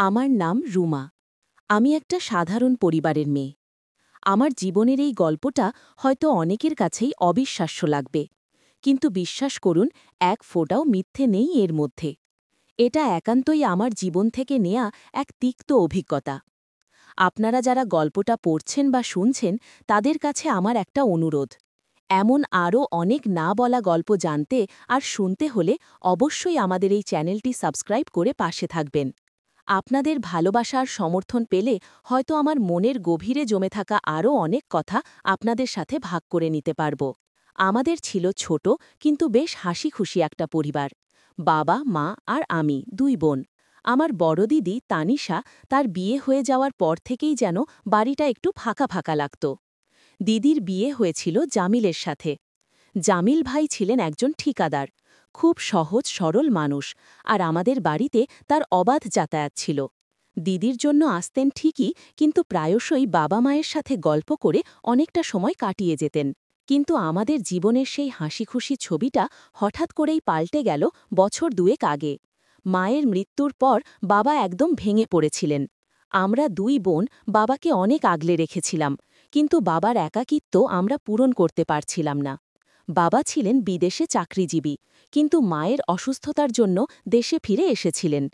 আমার নাম রুমা। আমি একটা সাধারণ পরিবারের মেয়ে। আমার জীবনের এই গল্পটা হয়তো অনেকের কাছেই অবিশ্বাস্য লাগবে, কিন্তু বিশ্বাস করুন, এক ফোঁটাও মিথ্যে নেই এর মধ্যে। এটা একান্তই আমার জীবন থেকে নেয়া এক তিক্ত অভিজ্ঞতা। আপনারা যারা গল্পটা পড়ছেন বা শুনছেন, তাদের কাছে আমার একটা অনুরোধ। এমন আরও অনেক না বলা গল্প জানতে আর শুনতে হলে অবশ্যই আমাদের এই চ্যানেলটি সাবস্ক্রাইব করে পাশে থাকবেন। আপনাদের ভালোবাসা আর সমর্থন পেলে হয়তো আমার মনের গভীরে জমে থাকা আরও অনেক কথা আপনাদের সাথে ভাগ করে নিতে পারব। আমাদের ছিল ছোট কিন্তু বেশ হাসিখুশি একটা পরিবার। বাবা, মা আর আমি, দুই বোন। আমার বড় দিদি তানিশা, তার বিয়ে হয়ে যাওয়ার পর থেকেই যেন বাড়িটা একটু ফাঁকা ফাঁকা লাগত। দিদির বিয়ে হয়েছিল জামিলের সাথে। জামিল ভাই ছিলেন একজন ঠিকাদার, খুব সহজ সরল মানুষ, আর আমাদের বাড়িতে তার অবাধ যাতায়াত ছিল। দিদির জন্য আসতেন ঠিকই, কিন্তু প্রায়শই বাবা মায়ের সাথে গল্প করে অনেকটা সময় কাটিয়ে যেতেন। কিন্তু আমাদের জীবনের সেই হাসিখুশি ছবিটা হঠাৎ করেই পাল্টে গেল বছর দুয়েক আগে। মায়ের মৃত্যুর পর বাবা একদম ভেঙে পড়েছিলেন। আমরা দুই বোন বাবাকে অনেক আগলে রেখেছিলাম, কিন্তু বাবার একাকিত্ব আমরা পূরণ করতে পারছিলাম না। বাবা ছিলেন বিদেশে চাকরিজীবী, কিন্তু মায়ের অসুস্থতার জন্য দেশে ফিরে এসেছিলেন।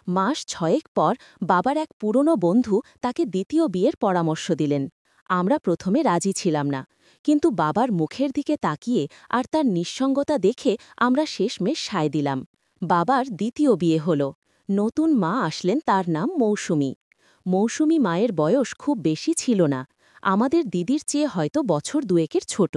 মাস 6 পর বাবার এক পুরনো বন্ধু তাকে দ্বিতীয় বিয়ের পরামর্শ দিলেন। আমরা প্রথমে রাজি ছিলাম না, কিন্তু বাবার মুখের দিকে তাকিয়ে আর তার নিঃসঙ্গতা দেখে আমরা শেষমেশ সায় দিলাম। বাবার দ্বিতীয় বিয়ে হল। নতুন মা আসলেন, তার নাম মৌসুমী। মৌসুমী মায়ের বয়স খুব বেশি ছিল না, আমাদের দিদির চেয়ে হয়তো বছর দুয়েকের ছোট।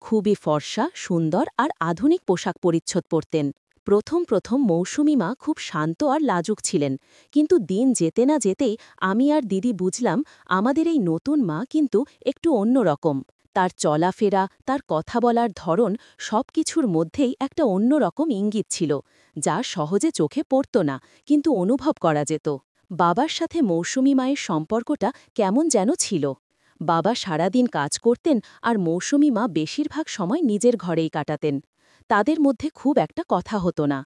খুবই ফর্সা, সুন্দর আর আধুনিক পোশাক পরিচ্ছদ পরতেন। প্রথম প্রথম মৌসুমী মা খুব শান্ত আর লাজুক ছিলেন, কিন্তু দিন যেতে না যেতেই আমি আর দিদি বুঝলাম আমাদের এই নতুন মা কিন্তু একটু অন্যরকম। তার চলাফেরা, তার কথা বলার ধরন, সবকিছুর মধ্যেই একটা অন্যরকম ইঙ্গিত ছিল, যা সহজে চোখে পড়ত না, কিন্তু অনুভব করা যেত। বাবার সাথে মৌসুমী মায়ের সম্পর্কটা কেমন যেন ছিল। বাবা সারাদিন কাজ করতেন আর মৌসুমী মা বেশিরভাগ সময় নিজের ঘরেই কাটাতেন। তাদের মধ্যে খুব একটা কথা হতো না।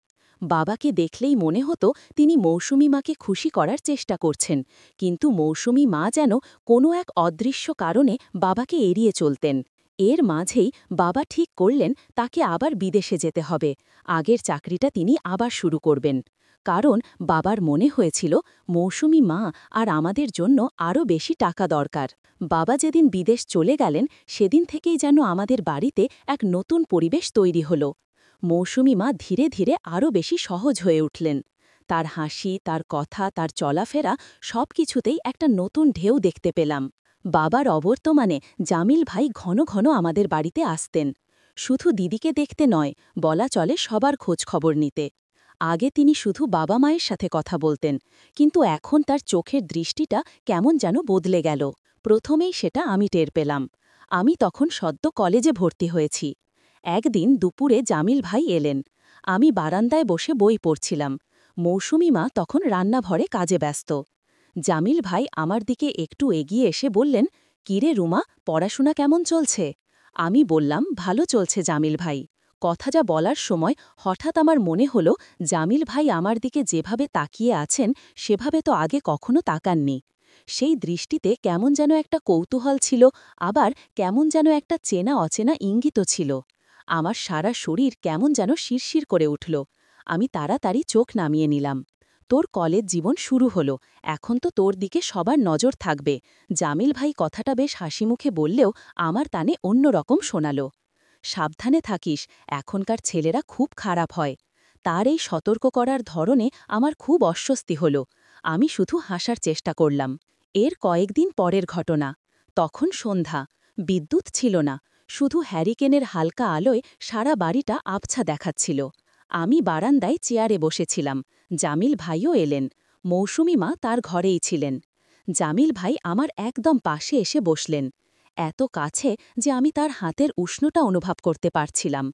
বাবাকে দেখলেই মনে হতো তিনি মৌসুমী মাকে খুশি করার চেষ্টা করছেন, কিন্তু মৌসুমী মা যেন কোনো এক অদৃশ্য কারণে বাবাকে এড়িয়ে চলতেন। এর মাঝেই বাবা ঠিক করলেন তাকে আবার বিদেশে যেতে হবে, আগের চাকরিটা তিনি আবার শুরু করবেন। কারণ বাবার মনে হয়েছিল মৌসুমী মা আর আমাদের জন্য আরও বেশি টাকা দরকার। বাবা যেদিন বিদেশ চলে গেলেন, সেদিন থেকেই যেন আমাদের বাড়িতে এক নতুন পরিবেশ তৈরি হল। মৌসুমী মা ধীরে ধীরে আরও বেশি সহজ হয়ে উঠলেন। তার হাসি, তার কথা, তার চলাফেরা, সব কিছুতেই একটা নতুন ঢেউ দেখতে পেলাম। বাবার অবর্তমানে জামিল ভাই ঘন ঘন আমাদের বাড়িতে আসতেন। শুধু দিদিকে দেখতে নয়, বলা চলে সবার খোঁজ খবর নিতে। আগে তিনি শুধু বাবা মায়ের সাথে কথা বলতেন, কিন্তু এখন তার চোখের দৃষ্টিটা কেমন যেন বদলে গেল। প্রথমেই সেটা আমি টের পেলাম। আমি তখন সদ্য কলেজে ভর্তি হয়েছি। একদিন দুপুরে জামিল ভাই এলেন। আমি বারান্দায় বসে বই পড়ছিলাম। মৌসুমী মা তখন রান্নাঘরে কাজে ব্যস্ত। জামিল ভাই আমার দিকে একটু এগিয়ে এসে বললেন, "কিরে রুমা, পড়াশোনা কেমন চলছে?" আমি বললাম, "ভালো চলছে জামিল ভাই।" কথা যা বলার সময় হঠাৎ আমার মনে হলো জামিল ভাই আমার দিকে যেভাবে তাকিয়ে আছেন, সেভাবে তো আগে কখনো তাকাননি। সেই দৃষ্টিতে কেমন যেন একটা কৌতূহল ছিল, আবার কেমন যেন একটা চেনা অচেনা ইঙ্গিতও ছিল। আমার সারা শরীর কেমন যেন শিরশির করে উঠল। আমি তাড়াতাড়ি চোখ নামিয়ে নিলাম। "তোর কলেজ জীবন শুরু হলো, এখন তো তোর দিকে সবার নজর থাকবে।" জামিল ভাই কথাটা বেশ হাসিমুখে বললেও আমার কানে অন্যরকম শোনাল। "সাবধানে থাকিস, এখনকার ছেলেরা খুব খারাপ হয়।" তার এই সতর্ক করার ধরনে আমার খুব অস্বস্তি হল। আমি শুধু হাসার চেষ্টা করলাম। এর কয়েকদিন পরের ঘটনা। তখন সন্ধ্যা। বিদ্যুৎ ছিল না, শুধু হ্যারিকেনের হালকা আলোয় সারা বাড়িটা আবছা দেখাচ্ছিল। আমি বারান্দায় চেয়ারে বসেছিলাম। জামিল ভাইও এলেন। মৌসুমী মা তার ঘরেই ছিলেন। জামিল ভাই আমার একদম পাশে এসে বসলেন, এত কাছে যে আমি তার হাতের উষ্ণতা অনুভব করতে পারছিলাম।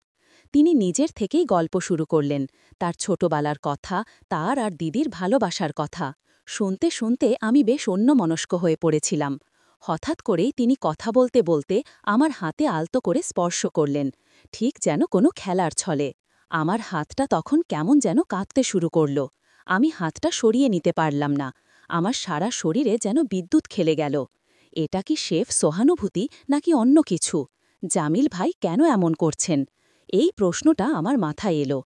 তিনি নিজের থেকেই গল্প শুরু করলেন, তার ছোটবেলার কথা, তার আর দিদির ভালোবাসার কথা। শুনতে শুনতে আমি বেশ অন্যমনস্ক হয়ে পড়েছিলাম। হঠাৎ করেই তিনি কথা বলতে বলতে আমার হাতে আলতো করে স্পর্শ করলেন, ঠিক যেন কোনো খেলার ছলে। আমার হাতটা তখন কেমন যেন কাঁপতে শুরু করল। আমি হাতটা সরিয়ে নিতে পারলাম না। আমার সারা শরীরে যেন বিদ্যুৎ খেলে গেল। এটা কি শেফ সহানুভূতি নাকি অন্য কিছু? জামিল ভাই কেন এমন করছেন? এই প্রশ্নটা আমার মাথায় এলো।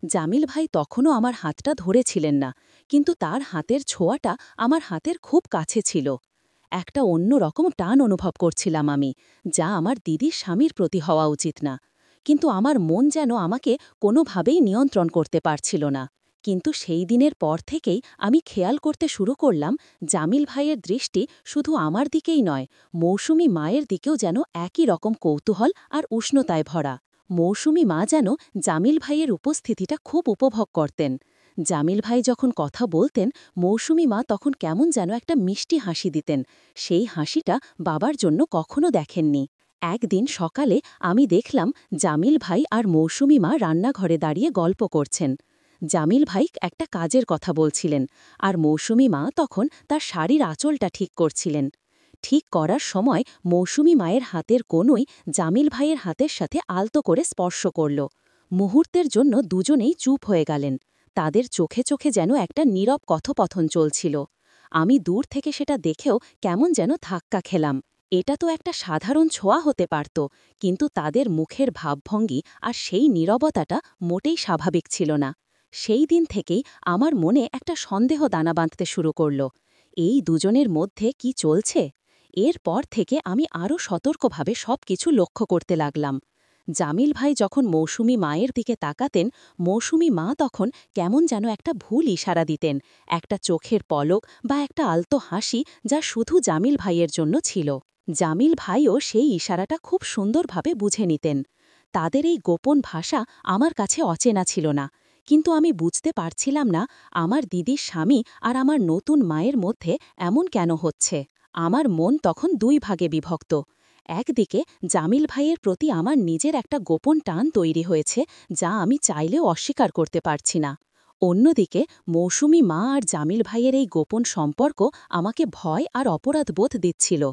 জামিল ভাই তখনও আমার হাতটা ধরেছিলেন না, কিন্তু তার হাতের ছোঁয়াটা আমার হাতের খুব কাছে ছিল। একটা অন্য রকম টান অনুভব করছিলাম আমি, যা আমার দিদির স্বামীর প্রতি হওয়া উচিত না। কিন্তু আমার মন যেন আমাকে কোনোভাবেই নিয়ন্ত্রণ করতে পারছিল না। কিন্তু সেই দিনের পর থেকেই আমি খেয়াল করতে শুরু করলাম, জামিল ভাইয়ের দৃষ্টি শুধু আমার দিকেই নয়, মৌসুমী মায়ের দিকেও যেন একই রকম কৌতূহল আর উষ্ণতায় ভরা। মৌসুমী মা যেন জামিল ভাইয়ের উপস্থিতিটা খুব উপভোগ করতেন। জামিল ভাই যখন কথা বলতেন, মৌসুমী মা তখন কেমন যেন একটা মিষ্টি হাসি দিতেন। সেই হাসিটা বাবার জন্য কখনো দেখেননি। একদিন সকালে আমি দেখলাম জামিল ভাই আর মৌসুমী মা রান্নাঘরে দাঁড়িয়ে গল্প করছেন। জামিল ভাই একটা কাজের কথা বলছিলেন, আর মৌসুমী মা তখন তার শাড়ির আঁচলটা ঠিক করছিলেন। ঠিক করার সময় মৌসুমী মায়ের হাতের কোনোই জামিল ভাইয়ের হাতের সাথে আলতো করে স্পর্শ করল। মুহূর্তের জন্য দুজনেই চুপ হয়ে গেলেন। তাদের চোখে চোখে যেন একটা নীরব কথোপথন চলছিল। আমি দূর থেকে সেটা দেখেও কেমন যেন ধাক্কা খেলাম। এটা তো একটা সাধারণ ছোঁয়া হতে পারত, কিন্তু তাদের মুখের ভাবভঙ্গি আর সেই নীরবতাটা মোটেই স্বাভাবিক ছিল না। সেই দিন থেকেই আমার মনে একটা সন্দেহ দানা বাঁধতে শুরু করল। এই দুজনের মধ্যে কি চলছে? এরপর থেকে আমি আরও সতর্কভাবে সবকিছু লক্ষ্য করতে লাগলাম। জামিল ভাই যখন মৌসুমী মায়ের দিকে তাকাতেন, মৌসুমী মা তখন কেমন যেন একটা ভুল ইশারা দিতেন, একটা চোখের পলক বা একটা আলতো হাসি, যা শুধু জামিল ভাইয়ের জন্য ছিল। জামিল ভাইও সেই ইশারাটা খুব সুন্দরভাবে বুঝে নিতেন। তাদের এই গোপন ভাষা আমার কাছে অচেনা ছিল না, কিন্তু আমি বুঝতে পারছিলাম না আমার দিদির স্বামী আর আমার নতুন মায়ের মধ্যে এমন কেন হচ্ছে। আমার মন তখন দুই ভাগে বিভক্ত। একদিকে জামিল ভাইয়ের প্রতি আমার নিজের একটা গোপন টান তৈরি হয়েছে, যা আমি চাইলেও অস্বীকার করতে পারছি না। অন্যদিকে মৌসুমী মা আর জামিল ভাইয়ের এই গোপন সম্পর্ক আমাকে ভয় আর অপরাধবোধ দিচ্ছিল।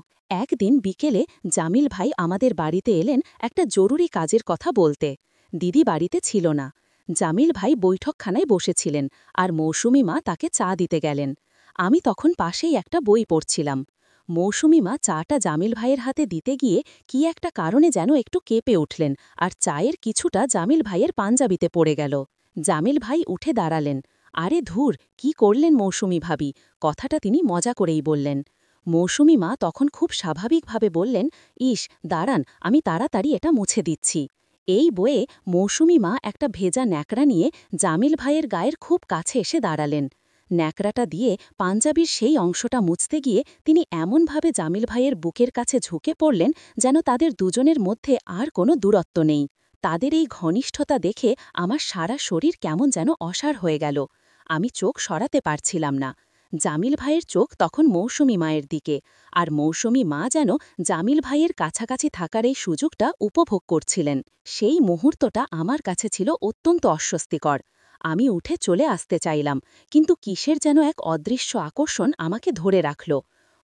একদিন বিকেলে জামিল ভাই আমাদের বাড়িতে এলেন একটা জরুরি কাজের কথা বলতে। দিদি বাড়িতে ছিল না। জামিল ভাই বৈঠকখানায় বসেছিলেন, আর মৌসুমী মা তাকে চা দিতে গেলেন। আমি তখন পাশেই একটা বই পড়ছিলাম। মৌসুমী মা চাটা জামিল ভাইয়ের হাতে দিতে গিয়ে কি একটা কারণে যেন একটু কেঁপে উঠলেন, আর চায়ের কিছুটা জামিল ভাইয়ের পাঞ্জাবিতে পড়ে গেল। জামিল ভাই উঠে দাঁড়ালেন। আরে ধুর, কি করলেন মৌসুমী ভাবি? কথাটা তিনি মজা করেই বললেন। মৌসুমী মা তখন খুব স্বাভাবিকভাবে বললেন, ইস, দাঁড়ান, আমি তাড়াতাড়ি এটা মুছে দিচ্ছি। এই বয়ে মৌসুমী মা একটা ভেজা ন্যাকড়া নিয়ে জামিল ভাইয়ের গায়ের খুব কাছে এসে দাঁড়ালেন। ন্যাকড়াটা দিয়ে পাঞ্জাবির সেই অংশটা মুছতে গিয়ে তিনি এমনভাবে জামিল ভাইয়ের বুকের কাছে ঝুঁকে পড়লেন, যেন তাদের দুজনের মধ্যে আর কোনো দূরত্ব নেই। তাদের এই ঘনিষ্ঠতা দেখে আমার সারা শরীর কেমন যেন অসাড় হয়ে গেল। আমি চোখ সরাতে পারছিলাম না। জামিল ভাইয়ের চোখ তখন মৌসুমী মায়ের দিকে, আর মৌসুমী মা যেন জামিল ভাইয়ের কাছাকাছি থাকার এই সুযোগটা উপভোগ করছিলেন। সেই মুহূর্তটা আমার কাছে ছিল অত্যন্ত অস্বস্তিকর। আমি উঠে চলে আসতে চাইলাম, কিন্তু কিসের যেন এক অদৃশ্য আকর্ষণ আমাকে ধরে রাখল।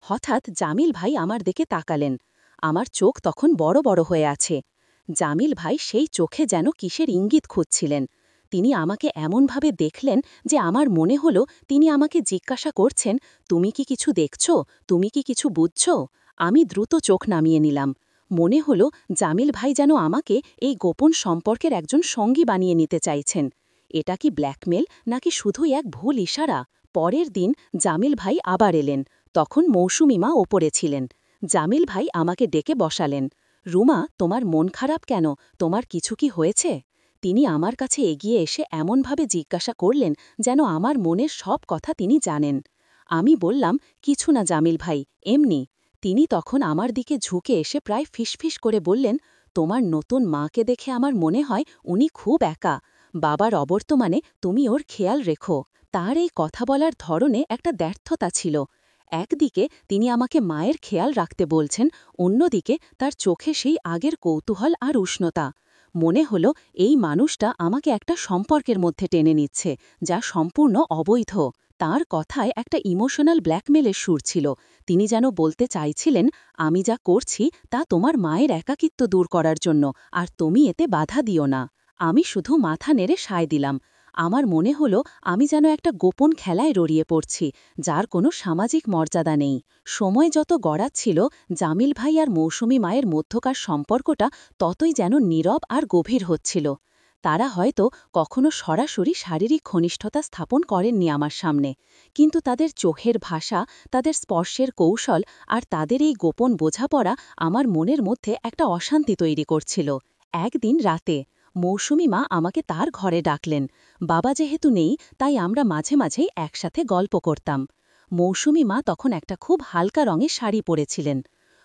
হঠাৎ জামিল ভাই আমার দিকে তাকালেন। আমার চোখ তখন বড় বড় হয়ে আছে। জামিল ভাই সেই চোখে যেন কিসের ইঙ্গিত খুঁজছিলেন। তিনি আমাকে এমনভাবে দেখলেন যে আমার মনে হলো তিনি আমাকে জিজ্ঞাসা করছেন, তুমি কি কিছু দেখছ? তুমি কি কিছু বুঝছ? আমি দ্রুত চোখ নামিয়ে নিলাম। মনে হলো জামিল ভাই যেন আমাকে এই গোপন সম্পর্কের একজন সঙ্গী বানিয়ে নিতে চাইছেন। এটা কি ব্ল্যাকমেল নাকি শুধুই এক ভুল ইশারা? পরের দিন জামিল ভাই আবার এলেন। তখন মৌসুমী মা ওপরে ছিলেন। জামিল ভাই আমাকে ডেকে বসালেন। রুমা, তোমার মন খারাপ কেন? তোমার কিছু কি হয়েছে? তিনি আমার কাছে এগিয়ে এসে এমনভাবে জিজ্ঞাসা করলেন যেন আমার মনের সব কথা তিনি জানেন। আমি বললাম, কিছু না জামিল ভাই, এমনি। তিনি তখন আমার দিকে ঝুঁকে এসে প্রায় ফিসফিস করে বললেন, তোমার নতুন মাকে দেখে আমার মনে হয় উনি খুব একা। বাবার অবর্তমানে তুমি ওর খেয়াল রেখো। তার এই কথা বলার ধরনে একটা ব্যর্থতা ছিল। একদিকে তিনি আমাকে মায়ের খেয়াল রাখতে বলছেন, অন্যদিকে তার চোখে সেই আগের কৌতূহল আর উষ্ণতা। মনে হলো এই মানুষটা আমাকে একটা সম্পর্কের মধ্যে টেনে নিচ্ছে, যা সম্পূর্ণ অবৈধ। তার কথায় একটা ইমোশনাল ব্ল্যাকমেলের সুর ছিল। তিনি যেন বলতে চাইছিলেন, আমি যা করছি তা তোমার মায়ের একাকিত্ব দূর করার জন্য, আর তুমি এতে বাধা দিও না। আমি শুধু মাথা নেড়ে সায় দিলাম। আমার মনে হলো আমি যেন একটা গোপন খেলায় রড়িয়ে পড়ছি, যার কোনো সামাজিক মর্যাদা নেই। সময় যত গড়াচ্ছিল, জামিল ভাই আর মৌসুমী মায়ের মধ্যকার সম্পর্কটা ততই যেন নীরব আর গভীর হচ্ছিল। তারা হয়তো কখনো সরাসরি শারীরিক ঘনিষ্ঠতা স্থাপন করেননি আমার সামনে, কিন্তু তাদের চোখের ভাষা, তাদের স্পর্শের কৌশল আর তাদের এই গোপন বোঝাপড়া আমার মনের মধ্যে একটা অশান্তি তৈরি করছিল। একদিন রাতে মৌসুমী মা আমাকে তার ঘরে ডাকলেন। বাবা যেহেতু নেই, তাই আমরা মাঝে মাঝেই একসাথে গল্প করতাম। মৌসুমী মা তখন একটা খুব হালকা রঙের শাড়ি পরেছিলেন।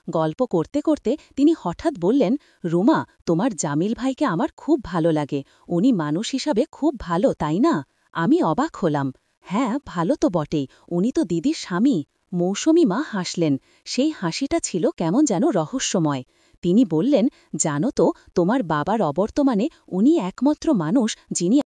গল্প করতে করতে তিনি হঠাৎ বললেন, রুমা, তোমার জামিল ভাইকে আমার খুব ভালো লাগে। উনি মানুষ হিসাবে খুব ভালো, তাই না? আমি অবাক হলাম। হ্যাঁ, ভালো তো বটেই, উনি তো দিদির স্বামী। মৌসুমী মা হাসলেন। সেই হাসিটা ছিল কেমন যেন রহস্যময়। তিনি বললেন, জানো তো, তোমার বাবার অবর্তমানে উনি একমাত্র মানুষ যিনি